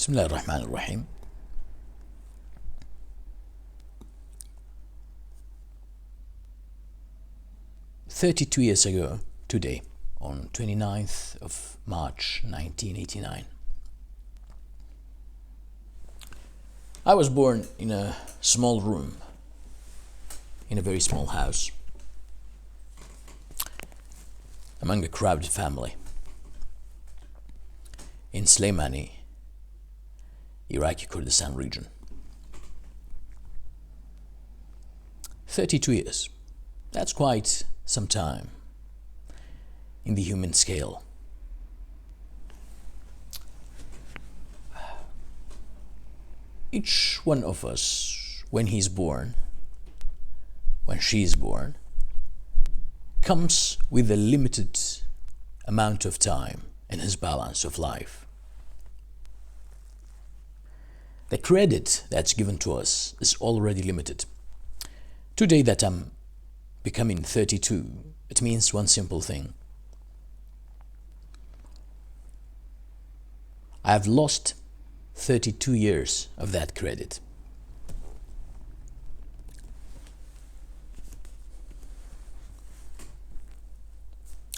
Bismillah ar-Rahman ar-Rahim. "32 years ago today, on 29th of March 1989, I was born in a small room, in a very small house, among a crowded family, in Slemani, Iraqi Kurdistan region. 32 years. That's quite some time in the human scale. Each one of us, when he's born, when she's born, comes with a limited amount of time in his balance of life. The credit that's given to us is already limited. Today that I'm becoming 32, it means one simple thing. I have lost 32 years of that credit.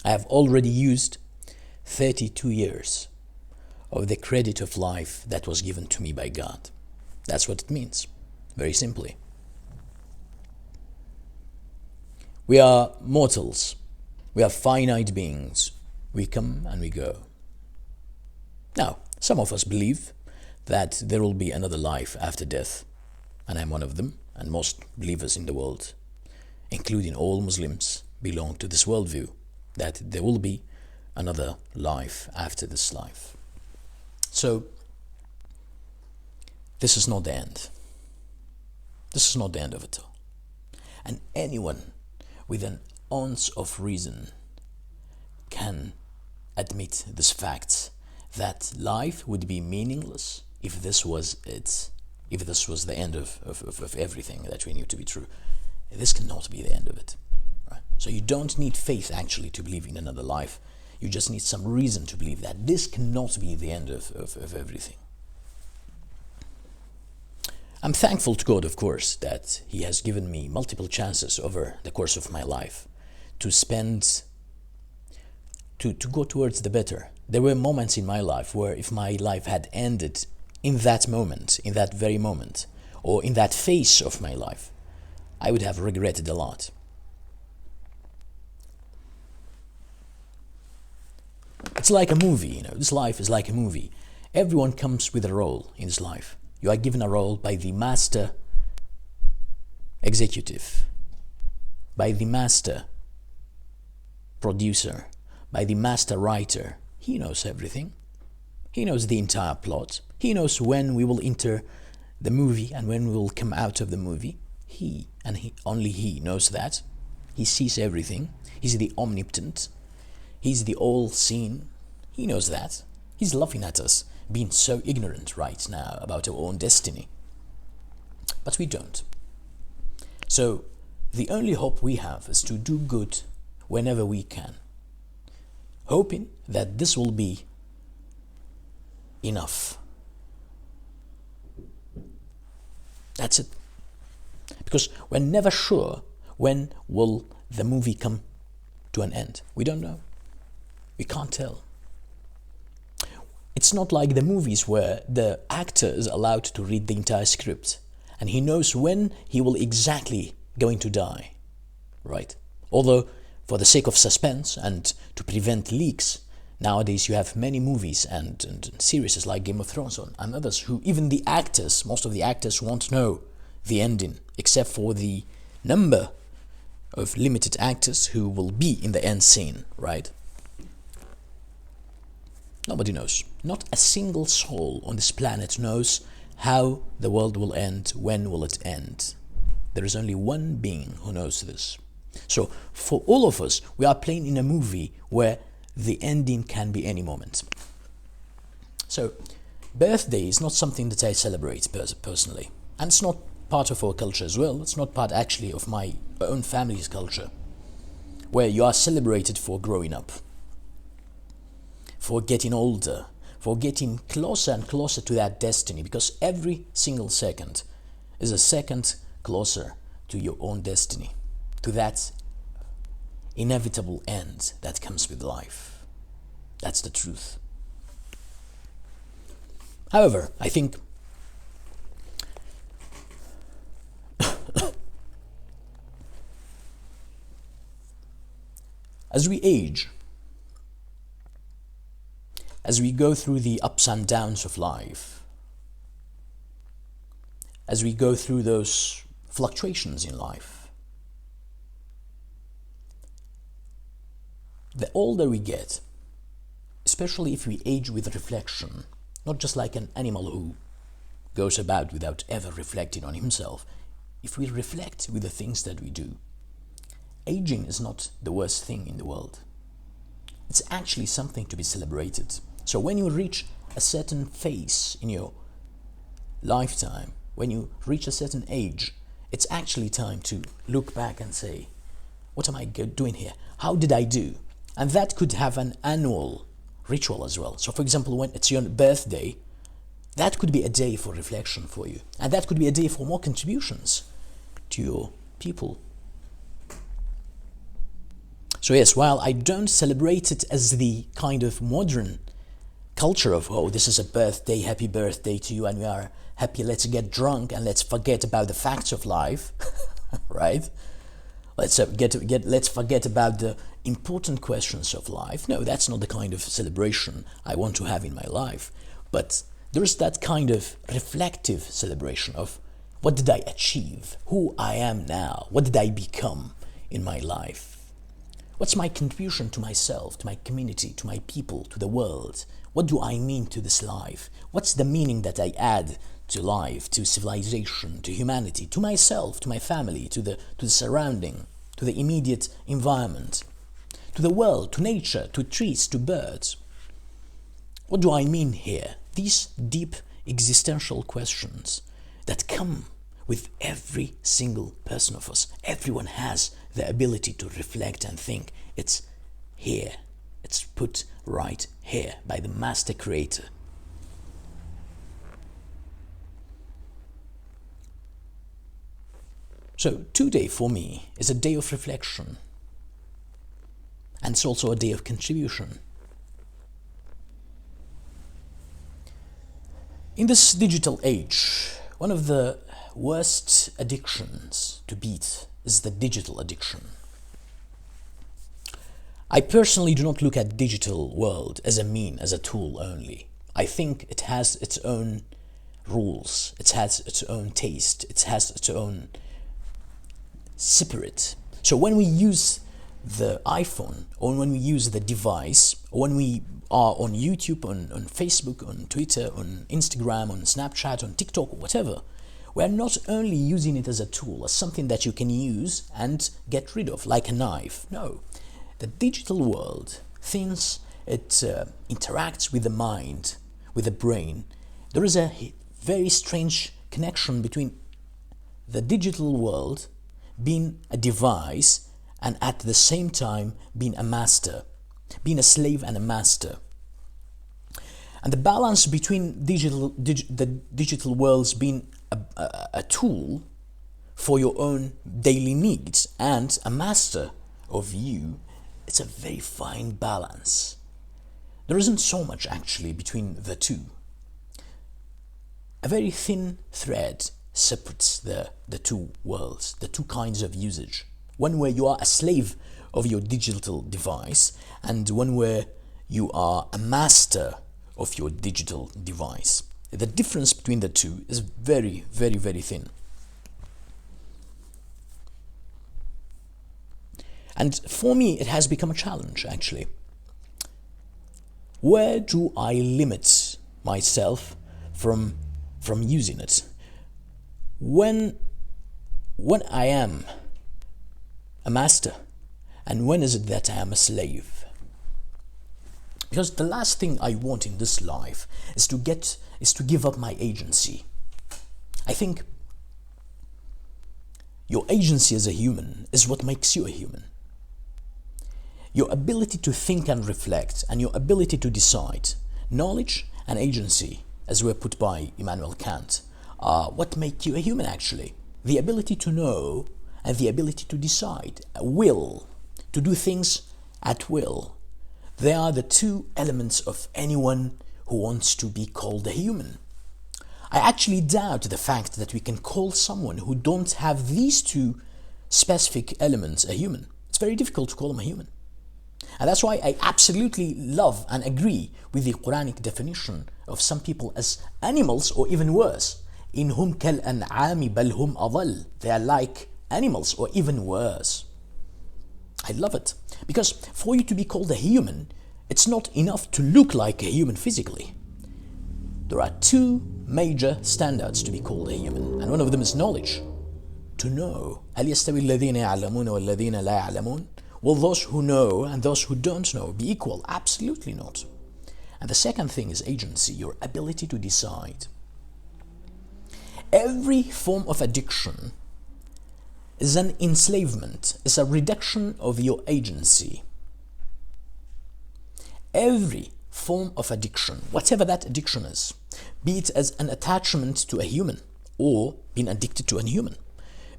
I have already used 32 years of the credit of life that was given to me by God. That's what it means, very simply. We are mortals. We are finite beings. We come and we go. Now, some of us believe that there will be another life after death, and I'm one of them, and most believers in the world, including all Muslims, belong to this worldview, that there will be another life after this life. So, this is not the end. This is not the end of it all. And anyone with an ounce of reason can admit this fact, that life would be meaningless if this was it, if this was the end of everything that we knew to be true. This cannot be the end of it. Right? So you don't need faith actually to believe in another life. You just need some reason to believe that this cannot be the end of everything. I'm thankful to God, of course, that He has given me multiple chances over the course of my life to spend, to go towards the better. There were moments in my life where if my life had ended in that moment, in that very moment, or in that phase of my life, I would have regretted a lot. It's like a movie, this life is like a movie. Everyone comes with a role in this life. You are given a role by the master executive, by the master producer, by the master writer. He knows everything. He knows the entire plot. He knows when we will enter the movie and when we will come out of the movie. Only he knows that. He sees everything. He's the omnipotent. He's the all-seeing. He knows that. He's laughing at us, being so ignorant right now about our own destiny. But we don't. So, the only hope we have is to do good whenever we can, hoping that this will be enough. That's it. Because we're never sure when will the movie come to an end. We don't know. We can't tell. It's not like the movies where the actor is allowed to read the entire script and he knows when he will exactly going to die, right? Although, for the sake of suspense and to prevent leaks, nowadays you have many movies and series like Game of Thrones and others who even the actors, most of the actors won't know the ending, except for the number of limited actors who will be in the end scene, right? Nobody knows. Not a single soul on this planet knows how the world will end, when will it end. There is only one being who knows this. So, for all of us, we are playing in a movie where the ending can be any moment. So, birthday is not something that I celebrate personally. And it's not part of our culture as well. It's not part actually of my own family's culture, where you are celebrated for growing up, for getting older, for getting closer and closer to that destiny, because every single second is a second closer to your own destiny, to that inevitable end that comes with life. That's the truth. However, I think as we age, as we go through the ups and downs of life, as we go through those fluctuations in life, the older we get, especially if we age with reflection, not just like an animal who goes about without ever reflecting on himself, if we reflect with the things that we do, aging is not the worst thing in the world. It's actually something to be celebrated. So when you reach a certain phase in your lifetime, when you reach a certain age, it's actually time to look back and say, what am I doing here? How did I do? And that could have an annual ritual as well. So for example, when it's your birthday, that could be a day for reflection for you. And that could be a day for more contributions to your people. So yes, while I don't celebrate it as the kind of modern culture of, oh, this is a birthday, happy birthday to you, and we are happy, let's get drunk and let's forget about the facts of life, right? Let's forget about the important questions of life. No, that's not the kind of celebration I want to have in my life. But there's that kind of reflective celebration of, what did I achieve? Who I am now? What did I become in my life? What's my contribution to myself, to my community, to my people, to the world? What do I mean to this life? What's the meaning that I add to life, to civilization, to humanity, to myself, to my family, to the surrounding, to the immediate environment, to the world, to nature, to trees, to birds? What do I mean here? These deep existential questions that come with every single person of us. Everyone has the ability to reflect and think. It's here. It's put right here by the master creator. So today for me is a day of reflection, and it's also a day of contribution. In this digital age, one of the worst addictions to beat is the digital addiction. I personally do not look at digital world as a tool only. I think it has its own rules, it has its own taste, it has its own separate. So when we use the iPhone, or when we use the device, or when we are on YouTube, on Facebook, on Twitter, on Instagram, on Snapchat, on TikTok, or whatever, we're not only using it as a tool, as something that you can use and get rid of, like a knife. No. The digital world, since it interacts with the mind, with the brain, there is a very strange connection between the digital world being a device and at the same time being a master, being a slave and a master. And the balance between the digital worlds being a tool for your own daily needs and a master of you, it's a very fine balance. There isn't so much actually between the two. A very thin thread separates the two worlds, the two kinds of usage. One where you are a slave of your digital device, and one where you are a master of your digital device. The difference between the two is very, very, very thin. And for me, it has become a challenge, actually. Where do I limit myself from using it? When I am a master, and when is it that I am a slave? Because the last thing I want in this life is to give up my agency. I think your agency as a human is what makes you a human. Your ability to think and reflect, and your ability to decide. Knowledge and agency, as were put by Immanuel Kant, are what make you a human actually. The ability to know and the ability to decide, will, to do things at will. They are the two elements of anyone who wants to be called a human. I actually doubt the fact that we can call someone who don't have these two specific elements a human. It's very difficult to call them a human. And that's why I absolutely love and agree with the Quranic definition of some people as animals, or even worse. In hum kal an'ami bal hum adall. They are like animals, or even worse. I love it. Because for you to be called a human, it's not enough to look like a human physically. There are two major standards to be called a human, and one of them is knowledge. To know. هل يستوي الذين يعلمون والذين لا يعلمون? Will those who know and those who don't know be equal? Absolutely not. And the second thing is agency, your ability to decide. Every form of addiction is an enslavement, is a reduction of your agency. Every form of addiction, whatever that addiction is, be it as an attachment to a human or being addicted to a human,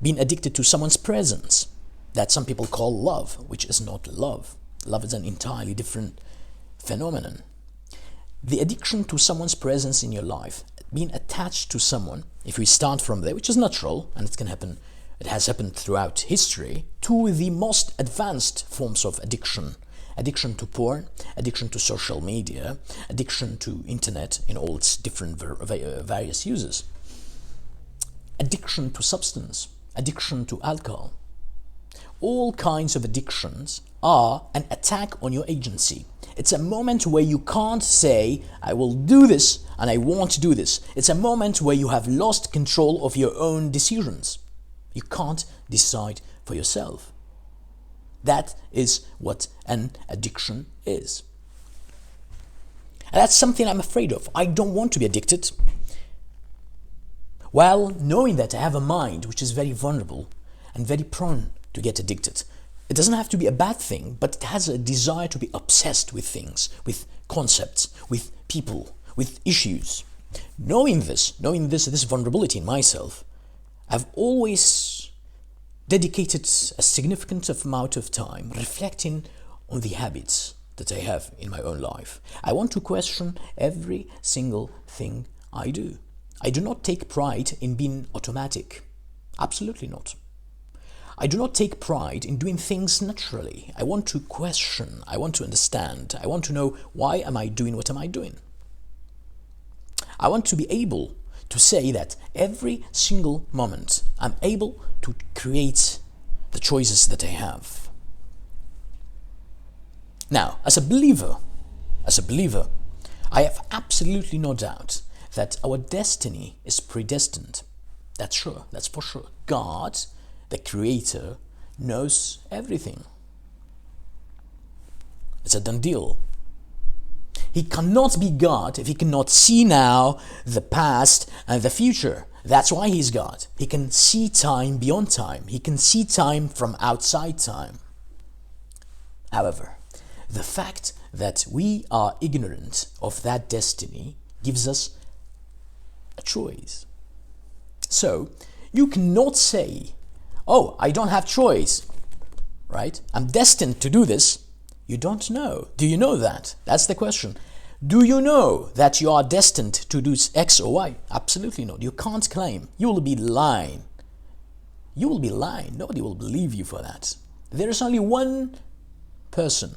being addicted to someone's presence, that some people call love, which is not love. Love is an entirely different phenomenon. The addiction to someone's presence in your life, being attached to someone, if we start from there, which is natural, and it has happened throughout history, to the most advanced forms of addiction. Addiction to porn, addiction to social media, addiction to internet in all its different various uses. Addiction to substance, addiction to alcohol. All kinds of addictions are an attack on your agency. It's a moment where you can't say, I will do this and I won't do this. It's a moment where you have lost control of your own decisions. You can't decide for yourself. That is what an addiction is. And that's something I'm afraid of. I don't want to be addicted. While knowing that I have a mind which is very vulnerable and very prone to get addicted. It doesn't have to be a bad thing, but it has a desire to be obsessed with things, with concepts, with people, with issues. Knowing this vulnerability in myself, I've always dedicated a significant amount of time reflecting on the habits that I have in my own life. I want to question every single thing I do. I do not take pride in being automatic. Absolutely not. I do not take pride in doing things naturally. I want to question, I want to understand, I want to know why am I doing what am I doing. I want to be able to say that every single moment I'm able to create the choices that I have. Now, as a believer, I have absolutely no doubt that our destiny is predestined. That's sure, that's for sure. God, the Creator, knows everything. It's a done deal. He cannot be God if he cannot see now, the past, and the future. That's why he's God. He can see time beyond time. He can see time from outside time. However, the fact that we are ignorant of that destiny gives us a choice. So, you cannot say, oh, I don't have choice, right? I'm destined to do this. You don't know. Do you know that? That's the question. Do you know that you are destined to do X or Y? Absolutely not. You can't claim. You will be lying. You will be lying. Nobody will believe you for that. There is only one person,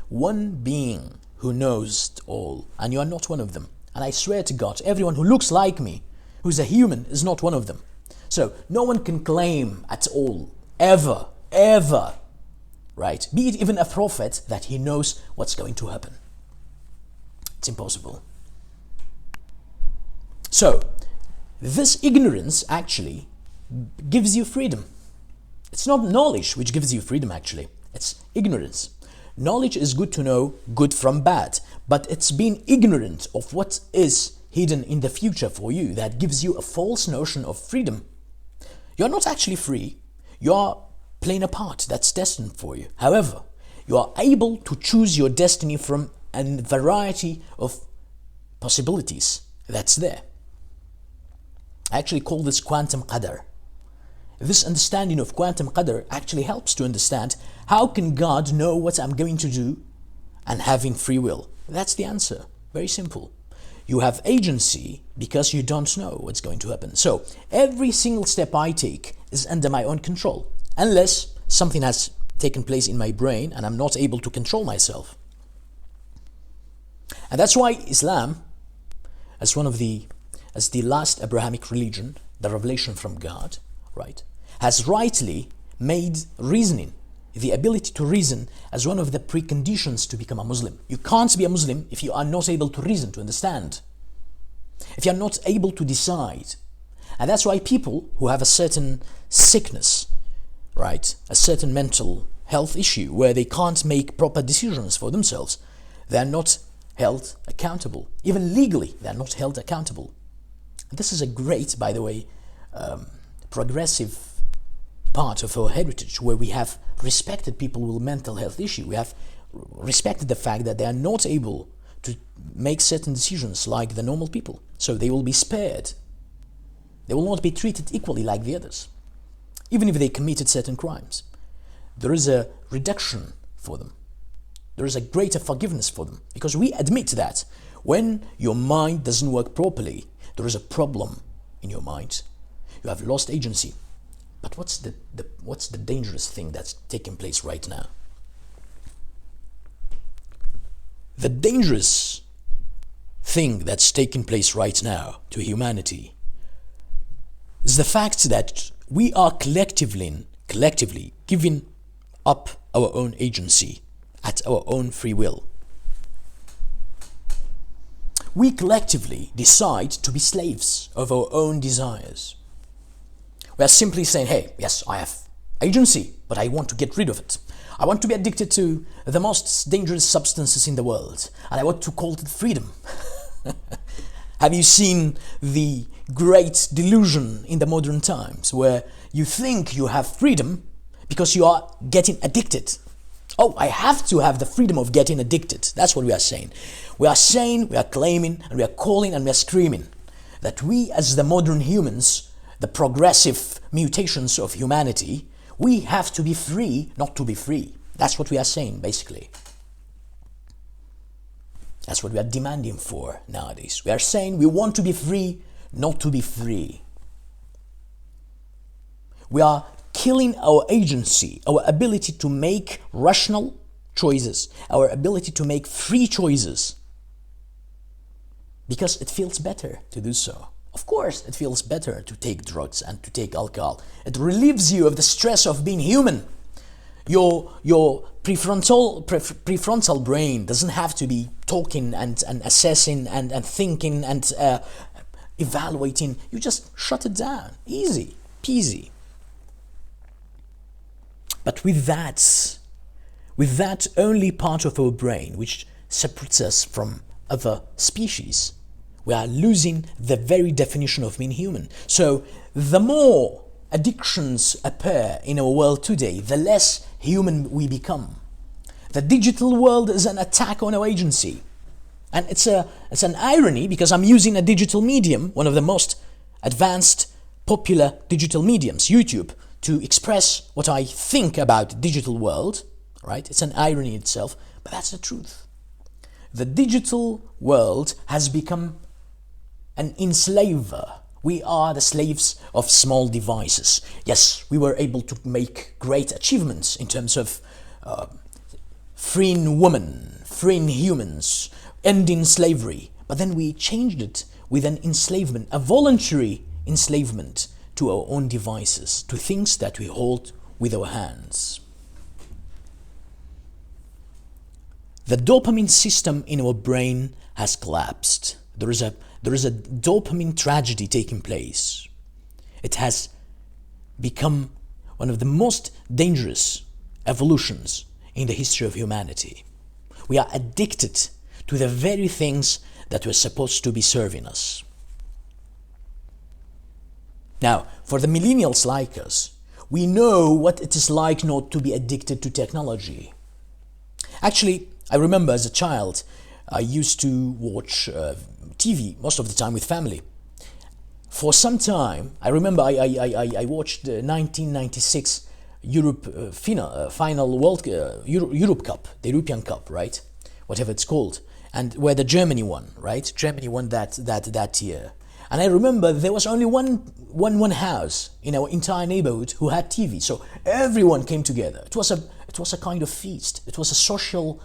one being who knows all, and you are not one of them. And I swear to God, everyone who looks like me, who's a human, is not one of them. So no one can claim at all, ever, right? Be it even a prophet, that he knows what's going to happen. It's impossible. So this ignorance actually gives you freedom. It's not knowledge which gives you freedom actually. It's ignorance. Knowledge is good to know good from bad, but it's being ignorant of what is hidden in the future for you that gives you a false notion of freedom. You're not actually free. You're playing a part that's destined for you. However, you are able to choose your destiny from a variety of possibilities that's there. I actually call this quantum qadr. This understanding of quantum qadr actually helps to understand how can God know what I'm going to do and having free will. That's the answer. Very simple. You have agency because you don't know what's going to happen. So every single step I take is under my own control, unless something has taken place in my brain and I'm not able to control myself. And that's why Islam, as the last Abrahamic religion, the revelation from God, right, has rightly made reasoning, the ability to reason, as one of the preconditions to become a Muslim. You can't be a Muslim if you are not able to reason, to understand, if you are not able to decide. And that's why people who have a certain sickness, right, a certain mental health issue where they can't make proper decisions for themselves, they are not held accountable. Even legally, they are not held accountable. This is a great, by the way, progressive part of our heritage, where we have respected people with mental health issue. We have respected the fact that they are not able to make certain decisions like the normal people. So they will be spared. They will not be treated equally like the others, even if they committed certain crimes. There is a reduction for them. There is a greater forgiveness for them, because we admit that when your mind doesn't work properly, there is a problem in your mind. You have lost agency. But what's the dangerous thing that's taking place right now? The dangerous thing that's taking place right now to humanity is the fact that we are collectively giving up our own agency at our own free will. We collectively decide to be slaves of our own desires. We are simply saying, hey, yes, I have agency, but I want to get rid of it. I want to be addicted to the most dangerous substances in the world, and I want to call it freedom. Have you seen the great delusion in the modern times where you think you have freedom because you are getting addicted? Oh, I have to have the freedom of getting addicted. That's what we are saying. We are claiming, and we are calling, and we are screaming that we, as the modern humans, the progressive mutations of humanity, we have to be free not to be free. That's what we are saying, basically. That's what we are demanding for nowadays. We are saying we want to be free not to be free. We are killing our agency, our ability to make rational choices, our ability to make free choices, because it feels better to do so. Of course, it feels better to take drugs and to take alcohol. It relieves you of the stress of being human. Your prefrontal brain doesn't have to be talking and assessing and thinking and evaluating. You just shut it down. Easy peasy. But with that only part of our brain which separates us from other species, we are losing the very definition of being human. So the more addictions appear in our world today, the less human we become. The digital world is an attack on our agency. And it's an irony, because I'm using a digital medium, one of the most advanced, popular digital mediums, YouTube, to express what I think about the digital world, right? It's an irony itself, but that's the truth. The digital world has become an enslaver. We are the slaves of small devices. Yes, we were able to make great achievements in terms of freeing women, freeing humans, ending slavery. But then we changed it with an enslavement, a voluntary enslavement to our own devices, to things that we hold with our hands. The dopamine system in our brain has collapsed. There is a dopamine tragedy taking place. It has become one of the most dangerous evolutions in the history of humanity. We are addicted to the very things that were supposed to be serving us. Now, for the millennials like us, we know what it is like not to be addicted to technology. Actually, I remember as a child, I used to watch TV most of the time with family. For some time, I remember I watched the 1996 final World Europe Cup, the European Cup, right? Whatever it's called, and where the Germany won, right? Germany won that year. And I remember there was only one house in our entire neighborhood who had TV, so everyone came together. It was a kind of feast. It was a social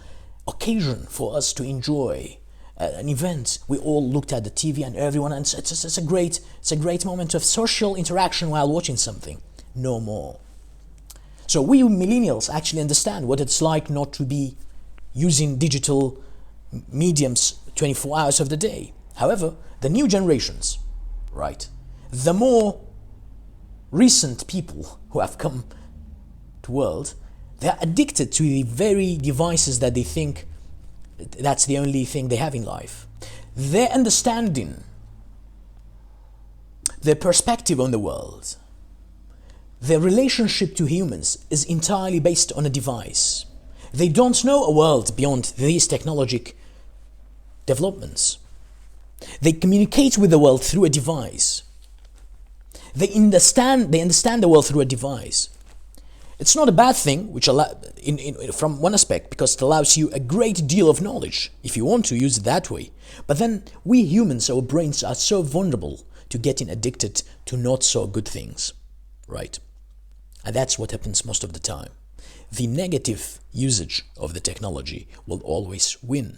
occasion for us to enjoy an event. We all looked at the TV and everyone, and it's a great moment of social interaction while watching something. No more. So we millennials actually understand what it's like not to be using digital mediums 24 hours of the day. However, the new generations, right, the more recent people who have come to world, they are addicted to the very devices that they think that's the only thing they have in life. Their understanding, their perspective on the world, their relationship to humans is entirely based on a device. They don't know a world beyond these technological developments. They communicate with the world through a device. They understand the world through a device. It's not a bad thing, from one aspect, because it allows you a great deal of knowledge, if you want to use it that way. But then we humans, our brains are so vulnerable to getting addicted to not so good things, right? And that's what happens most of the time. The negative usage of the technology will always win.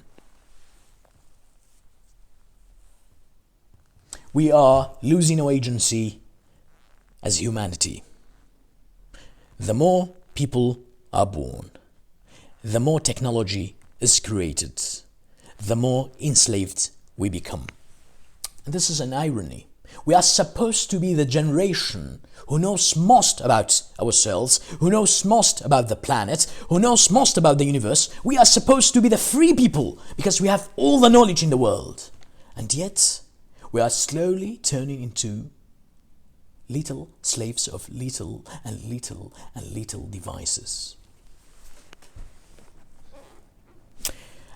We are losing our agency as humanity. The more people are born, the more technology is created, the more enslaved we become. And this is an irony. We are supposed to be the generation who knows most about ourselves, who knows most about the planet, who knows most about the universe. We are supposed to be the free people because we have all the knowledge in the world. And yet, we are slowly turning into little slaves of little and little and little devices.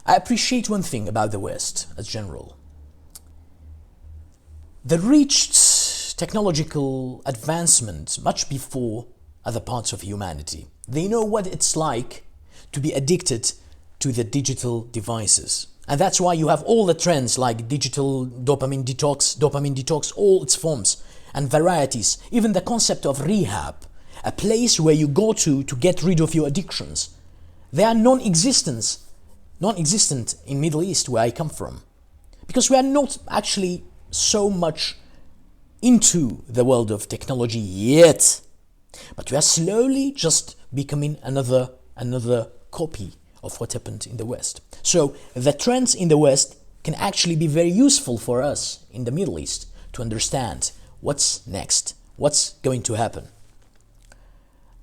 I appreciate one thing about the West as general. They reached technological advancement much before other parts of humanity. They know what it's like to be addicted to the digital devices. And that's why you have all the trends like digital dopamine detox, all its forms and varieties, even the concept of rehab, a place where you go to get rid of your addictions. They are non-existent in Middle East, where I come from, because we are not actually so much into the world of technology yet, but we are slowly just becoming another copy of what happened in the West. So the trends in the West can actually be very useful for us in the Middle East to understand what's next, what's going to happen.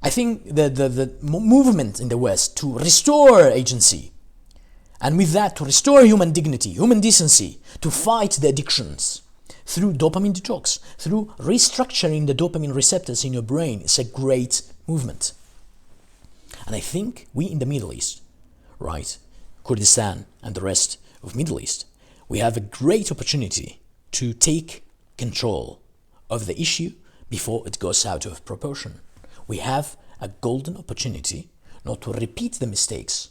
I think the movement in the West to restore agency, and with that to restore human dignity, human decency, to fight the addictions through dopamine detox, through restructuring the dopamine receptors in your brain, is a great movement. And I think we in the Middle East, right, Kurdistan and the rest of Middle East, we have a great opportunity to take control of the issue before it goes out of proportion. We have a golden opportunity not to repeat the mistakes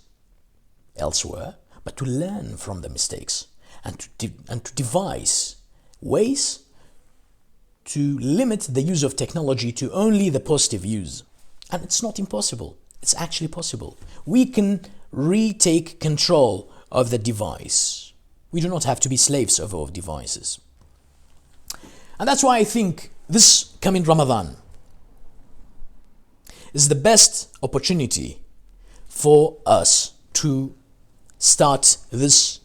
elsewhere, but to learn from the mistakes and to devise ways to limit the use of technology to only the positive use. And it's not impossible. It's actually possible. We can retake control of the device. We do not have to be slaves of our devices. And that's why I think this coming Ramadan is the best opportunity for us to start this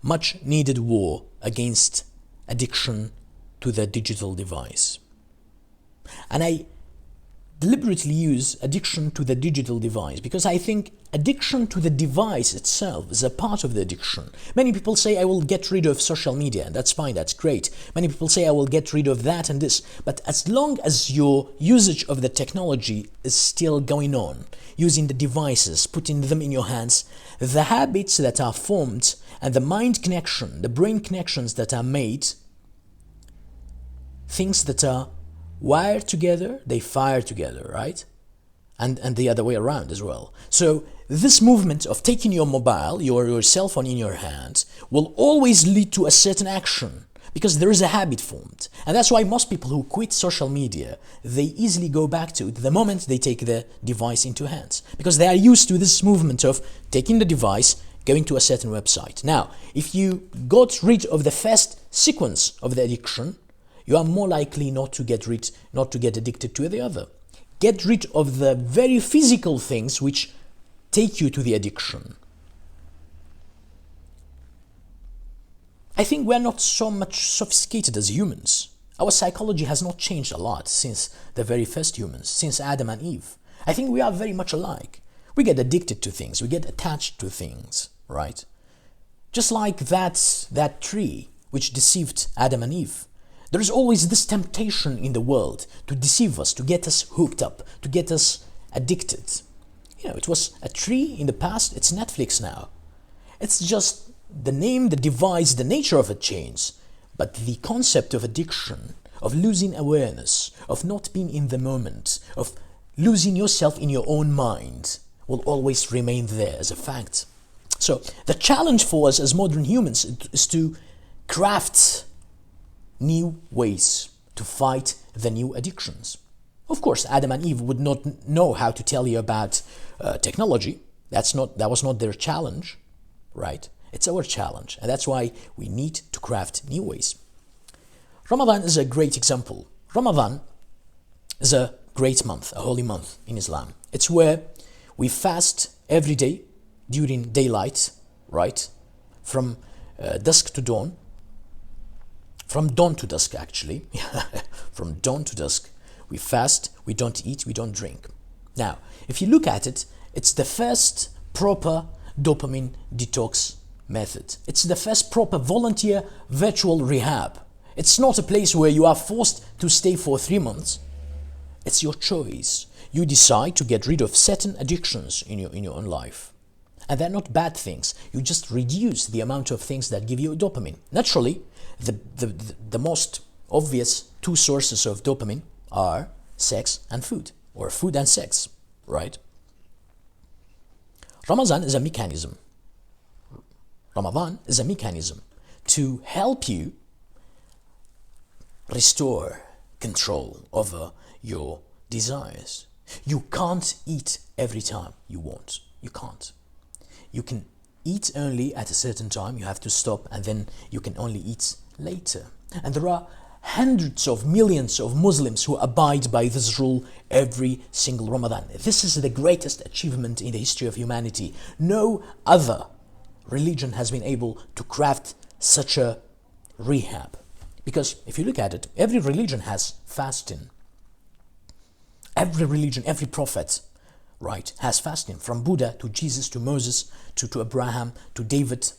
much needed war against addiction to the digital device. And I deliberately use addiction to the digital device, because I think addiction to the device itself is a part of the addiction. Many people say, I will get rid of social media, and that's fine, that's great. Many people say, I will get rid of that and this. But as long as your usage of the technology is still going on, using the devices, putting them in your hands, the habits that are formed and the mind connection, the brain connections that are made, things that are wired together, they fire together, right? And the other way around as well. So this movement of taking your mobile, your cell phone in your hand, will always lead to a certain action, because there is a habit formed. And that's why most people who quit social media, they easily go back to it the moment they take the device into hands, because they are used to this movement of taking the device, going to a certain website. Now, if you got rid of the first sequence of the addiction, you are more likely not to get addicted to the other. Get rid of the very physical things which take you to the addiction. I think we're not so much sophisticated as humans. Our psychology has not changed a lot since the very first humans, since Adam and Eve. I think we are very much alike. We get addicted to things, we get attached to things, right? Just like that tree which deceived Adam and Eve. There is always this temptation in the world to deceive us, to get us hooked up, to get us addicted. You know, it was a tree in the past, it's Netflix now. It's just the name, the device, the nature of it changed. But the concept of addiction, of losing awareness, of not being in the moment, of losing yourself in your own mind, will always remain there as a fact. So the challenge for us as modern humans is to craft new ways to fight the new addictions. Of course, Adam and Eve would not know how to tell you about technology. That was not their challenge, right? It's our challenge, and that's why we need to craft new ways. Ramadan is a great example. Ramadan is a great month, a holy month in Islam. It's where we fast every day during daylight, right? From dusk to dawn. From dawn to dusk, actually. From dawn to dusk, we fast, we don't eat, we don't drink. Now, if you look at it, it's the first proper dopamine detox method. It's the first proper volunteer virtual rehab. It's not a place where you are forced to stay for 3 months. It's your choice. You decide to get rid of certain addictions in your own life. And they're not bad things. You just reduce the amount of things that give you dopamine. Naturally, the most obvious two sources of dopamine are sex and food, or food and sex, right? Ramadan is a mechanism. Ramadan is a mechanism to help you restore control over your desires. You can't eat every time you want. You can't. You can eat only at a certain time. You have to stop, and then you can only eat later. And there are hundreds of millions of Muslims who abide by this rule every single Ramadan. This is the greatest achievement in the history of humanity. No other religion has been able to craft such a rehab. Because if you look at it, every religion has fasting. Every religion, every prophet, right, has fasting. From Buddha to Jesus to Moses to Abraham to David,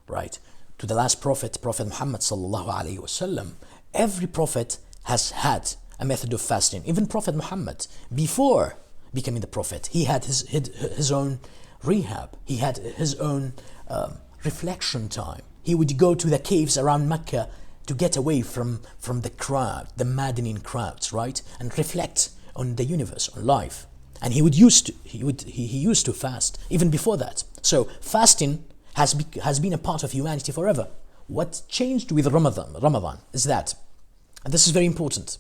right, to the last prophet, Prophet Muhammad sallallahu alaihi wasallam. Every prophet has had a method of fasting. Even Prophet Muhammad, before becoming the prophet, he had his own rehab. He had his own reflection time. He would go to the caves around Mecca to get away from the crowd, the maddening crowds, right, and reflect on the universe, on life. And he used to fast even before that. So fasting has been a part of humanity forever. What changed with Ramadan is that, and this is very important,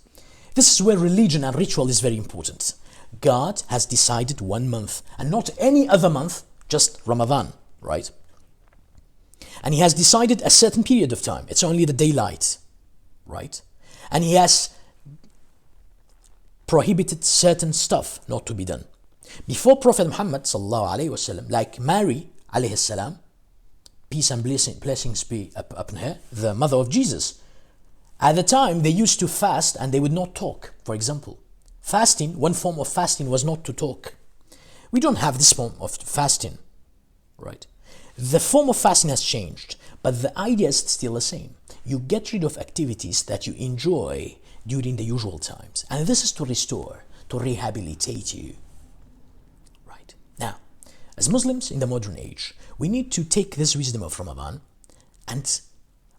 this is where religion and ritual is very important. God has decided 1 month, and not any other month, just Ramadan, right? And he has decided a certain period of time. It's only the daylight, right? And he has prohibited certain stuff not to be done. Before Prophet Muhammad sallallahu alaihi wasallam, like Mary alayhi salam, peace and blessings be upon her, the mother of Jesus, at the time they used to fast and they would not talk, for example. Fasting, one form of fasting was not to talk. We don't have this form of fasting, right? The form of fasting has changed, but the idea is still the same. You get rid of activities that you enjoy during the usual times. And this is to restore, to rehabilitate you. Right? Now, as Muslims in the modern age, we need to take this wisdom of Ramadan and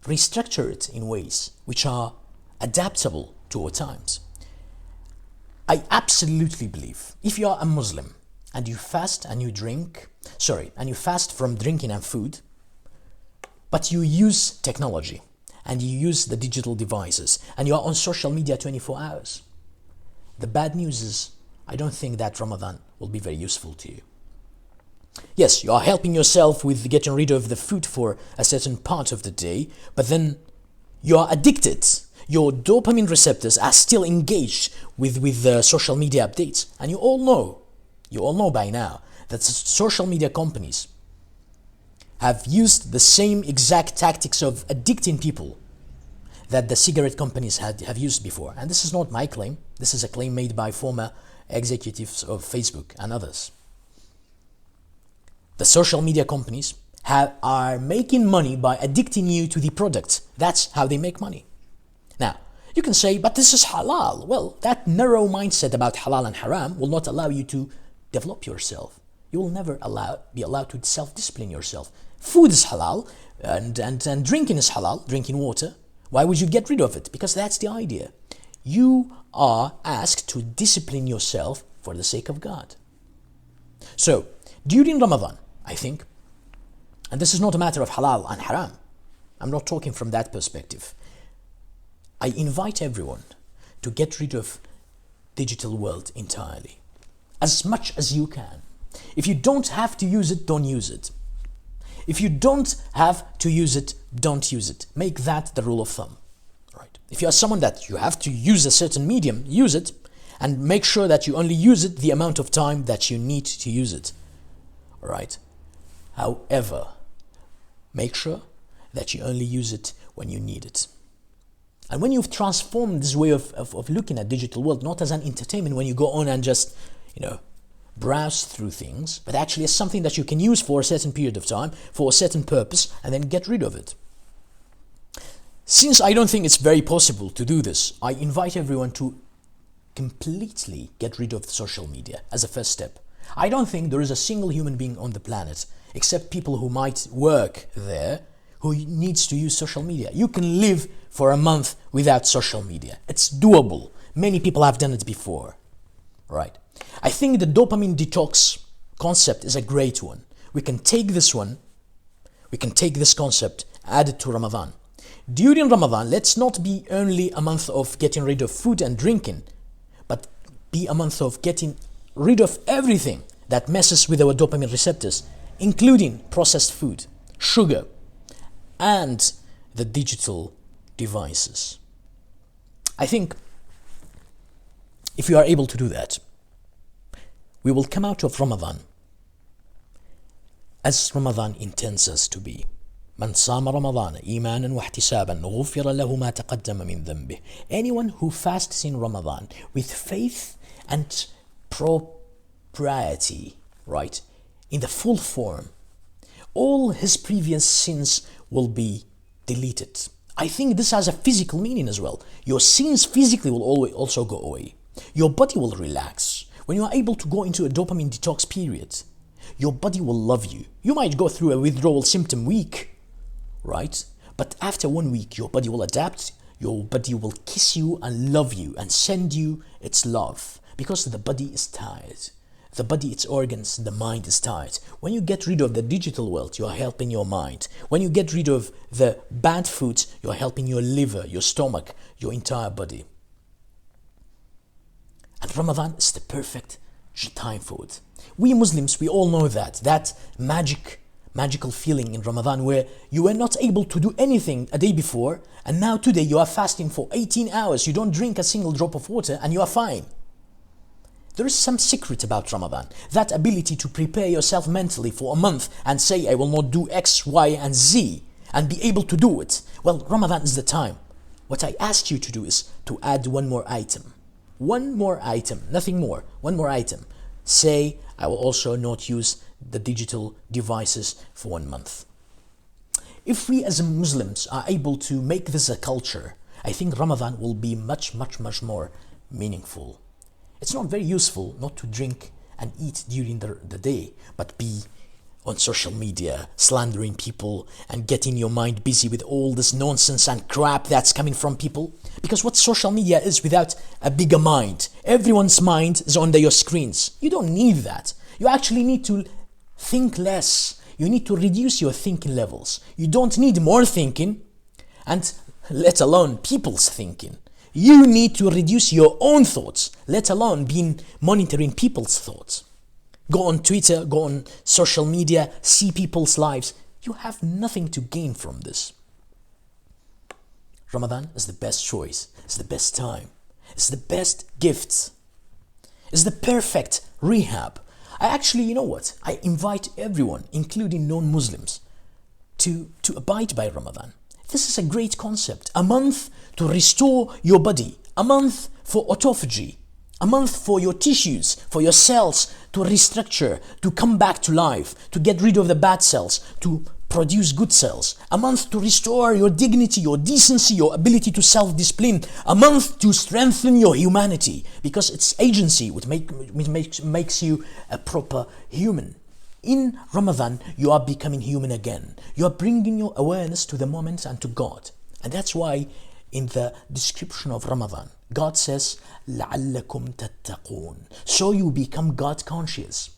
restructure it in ways which are adaptable to our times. I absolutely believe if you are a Muslim and you fast and you you fast from drinking and food, but you use technology and you use the digital devices and you are on social media 24 hours, the bad news is I don't think that Ramadan will be very useful to you. Yes, you are helping yourself with getting rid of the food for a certain part of the day, but then you are addicted. Your dopamine receptors are still engaged with the social media updates. And you all know by now that social media companies have used the same exact tactics of addicting people that the cigarette companies have used before. And this is not my claim. This is a claim made by former executives of Facebook and others. The social media companies are making money by addicting you to the product. That's how they make money. Now, you can say, but this is halal. Well, that narrow mindset about halal and haram will not allow you to develop yourself. You will never be allowed to self-discipline yourself. Food is halal and drinking is halal, drinking water. Why would you get rid of it? Because that's the idea. You are asked to discipline yourself for the sake of God. So, during Ramadan, I think, and this is not a matter of halal and haram, I'm not talking from that perspective. I invite everyone to get rid of digital world entirely, as much as you can. If you don't have to use it, don't use it. If you don't have to use it, don't use it. Make that the rule of thumb. Right? If you are someone that you have to use a certain medium, use it, and make sure that you only use it the amount of time that you need to use it. Right? However, make sure that you only use it when you need it. And when you've transformed this way of looking at digital world, not as an entertainment when you go on and just, browse through things, but actually as something that you can use for a certain period of time, for a certain purpose, and then get rid of it. Since I don't think it's very possible to do this, I invite everyone to completely get rid of social media as a first step. I don't think there is a single human being on the planet, except people who might work there, who needs to use social media. You can live for a month without social media. It's doable. Many people have done it before. Right? I think the dopamine detox concept is a great one. We can take this concept, add it to Ramadan. During Ramadan, let's not be only a month of getting rid of food and drinking, but be a month of getting rid of everything that messes with our dopamine receptors, including processed food, sugar, and the digital devices. I think if you are able to do that, we will come out of Ramadan as Ramadan intends us to be. من صام رمضان إيمانا واحتسابا غفر له ما تقدم من ذنبه. Anyone who fasts in Ramadan with faith and propriety, right, in the full form, all his previous sins will be deleted. I think this has a physical meaning as well. Your sins physically will also go away. Your body will relax. When you are able to go into a dopamine detox period, your body will love you. You might go through a withdrawal symptom week, right? But after 1 week, your body will adapt. Your body will kiss you and love you and send you its love because the body is tired. The body, its organs, the mind is tired. When you get rid of the digital world, you are helping your mind. When you get rid of the bad foods, you are helping your liver, your stomach, your entire body. And Ramadan is the perfect time for it. We Muslims, we all know that magical feeling in Ramadan where you were not able to do anything a day before, and now today you are fasting for 18 hours. You don't drink a single drop of water and you are fine. There is some secret about Ramadan, that ability to prepare yourself mentally for a month and say, I will not do X, Y, and Z, and be able to do it. Well, Ramadan is the time. What I asked you to do is to add one more item. one more item, nothing more, one more item. Say, I will also not use the digital devices for 1 month. If we as Muslims are able to make this a culture, I think Ramadan will be much more meaningful. It's not very useful not to drink and eat during the day, but be on social media, slandering people and getting your mind busy with all this nonsense and crap that's coming from people. Because what social media is without a bigger mind? Everyone's mind is on your screens. You don't need that. You actually need to think less. You need to reduce your thinking levels. You don't need more thinking, and let alone people's thinking. You need to reduce your own thoughts, let alone monitoring people's thoughts. Go on Twitter, go on social media, see people's lives. You have nothing to gain from this. Ramadan is the best choice. It's the best time. It's the best gift. It's the perfect rehab. You know what? I invite everyone, including non-Muslims, to abide by Ramadan. This is a great concept. A month to restore your body. A month for autophagy. A month for your tissues, for your cells to restructure, to come back to life, to get rid of the bad cells, to produce good cells. A month to restore your dignity, your decency, your ability to self-discipline. A month to strengthen your humanity, because it's agency which makes you a proper human. In Ramadan, you are becoming human again. You are bringing your awareness to the moment and to God. And that's why in the description of Ramadan, God says, لَعَلَّكُمْ تَتَّقُونَ. So you become God conscious.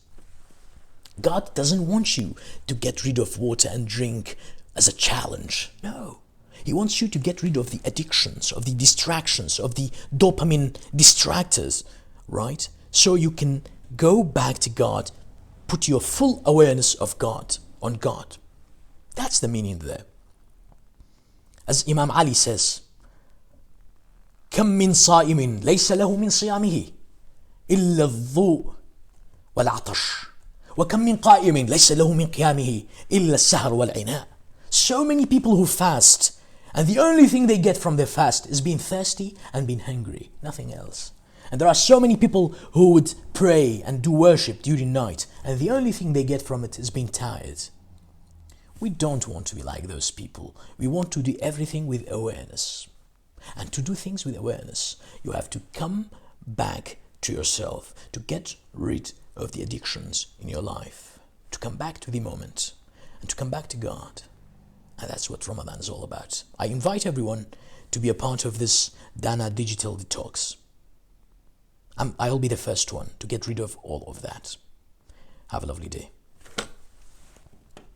God doesn't want you to get rid of water and drink as a challenge. No. He wants you to get rid of the addictions, of the distractions, of the dopamine distractors, right? So you can go back to God, put your full awareness of God, on God. That's the meaning there. As Imam Ali says, كم من صائم ليس له من صيامه إلا الضوء والعطش وكم من قائم ليس له من قيامه إلا السهر والعناء. So many people who fast, and the only thing they get from their fast is being thirsty and being hungry, nothing else. And there are so many people who would pray and do worship during night, and the only thing they get from it is being tired. We don't want to be like those people. We want to do everything with awareness. And to do things with awareness, you have to come back to yourself, to get rid of the addictions in your life, to come back to the moment, and to come back to God. And that's what Ramadan is all about. I invite everyone to be a part of this Dana digital detox. I'll be the first one to get rid of all of that. Have a lovely day.